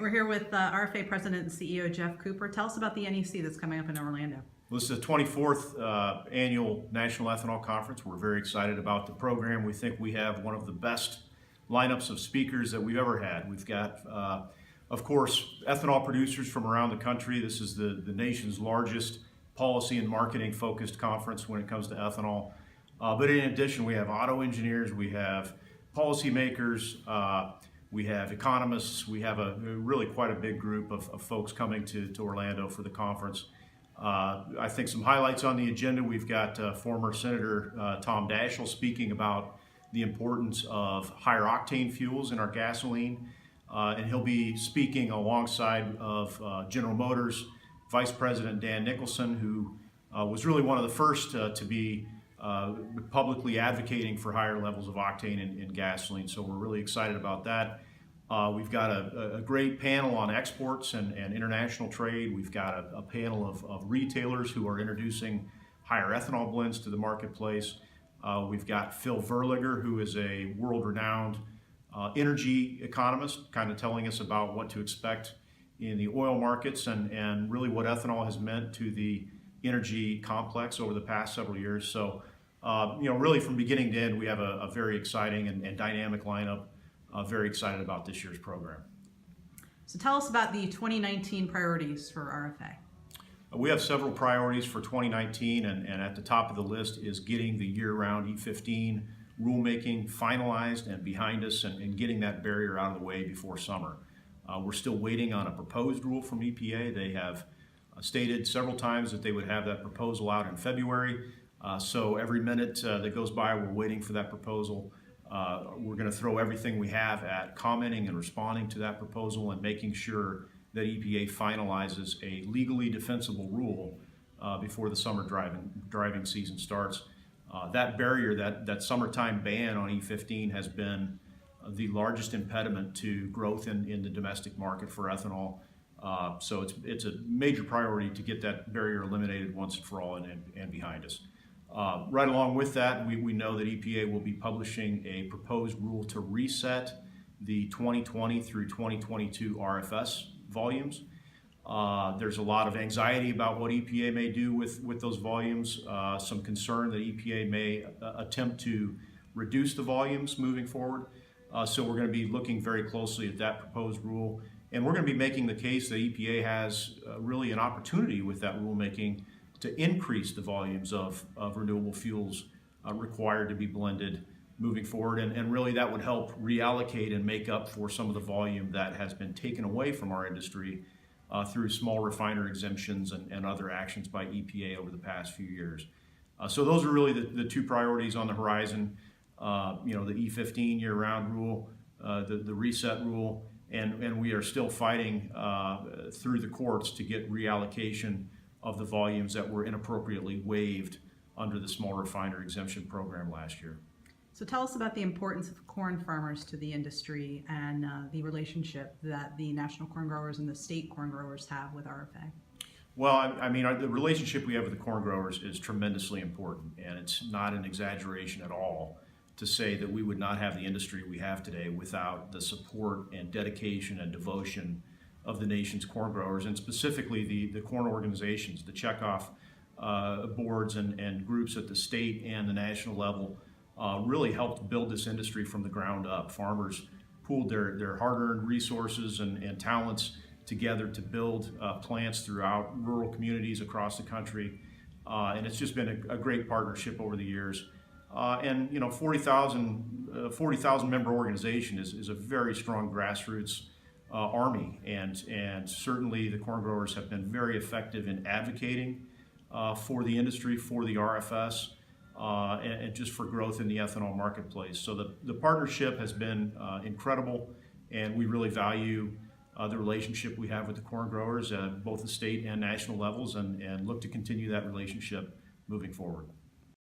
We're here with RFA President and CEO Geoff Cooper. Tell us about the NEC that's coming up in Orlando. Well, this is the 24th annual National Ethanol Conference. We're very excited about the program. We think we have one of the best lineups of speakers that we've ever had. We've got, of course, ethanol producers from around the country. This is the nation's largest policy and marketing focused conference when it comes to ethanol. But in addition, we have auto engineers, we have policymakers, we have economists. We have really quite a big group of folks coming to Orlando for the conference. I think some highlights on the agenda. We've got former Senator Tom Daschle speaking about the importance of higher octane fuels in our gasoline. And he'll be speaking alongside of General Motors Vice President Dan Nicholson, who was really one of the first to be publicly advocating for higher levels of octane in gasoline. So we're really excited about that. We've got a great panel on exports and international trade. We've got a panel of retailers who are introducing higher ethanol blends to the marketplace. We've got Phil Verliger, who is a world-renowned energy economist, kind of telling us about what to expect in the oil markets and really what ethanol has meant to the energy complex over the past several years. So, really from beginning to end, we have a very exciting and dynamic lineup. Very excited about this year's program. So tell us about the 2019 priorities for RFA. We have several priorities for 2019, and at the top of the list is getting the year-round E15 rulemaking finalized and behind us and getting that barrier out of the way before summer. We're still waiting on a proposed rule from EPA. They have stated several times that they would have that proposal out in February. So every minute that goes by, we're waiting for that proposal. We're going to throw everything we have at commenting and responding to that proposal and making sure that EPA finalizes a legally defensible rule before the summer driving season starts. That barrier, that summertime ban on E15 has been the largest impediment to growth in the domestic market for ethanol. So it's a major priority to get that barrier eliminated once and for all and behind us. Right along with that, we know that EPA will be publishing a proposed rule to reset the 2020 through 2022 RFS volumes. There's a lot of anxiety about what EPA may do with those volumes, some concern that EPA may attempt to reduce the volumes moving forward. So we're going to be looking very closely at that proposed rule. And we're going to be making the case that EPA has really an opportunity with that rulemaking to increase the volumes of renewable fuels required to be blended moving forward. And really that would help reallocate and make up for some of the volume that has been taken away from our industry through small refiner exemptions and other actions by EPA over the past few years. So those are really the two priorities on the horizon. The E15 year-round rule, the reset rule, and we are still fighting through the courts to get reallocation of the volumes that were inappropriately waived under the small refiner exemption program last year. So tell us about the importance of corn farmers to the industry and the relationship that the national corn growers and the state corn growers have with RFA. Well, the relationship we have with the corn growers is tremendously important, and it's not an exaggeration at all to say that we would not have the industry we have today without the support and dedication and devotion of the nation's corn growers, and specifically the corn organizations, the checkoff boards and groups at the state and the national level really helped build this industry from the ground up. Farmers pooled their hard-earned resources and talents together to build plants throughout rural communities across the country, and it's just been a great partnership over the years. 40,000 member organization is a very strong grassroots army, and certainly the corn growers have been very effective in advocating for the industry, for the RFS, and just for growth in the ethanol marketplace. So the partnership has been incredible, and we really value the relationship we have with the corn growers at both the state and national levels, and look to continue that relationship moving forward.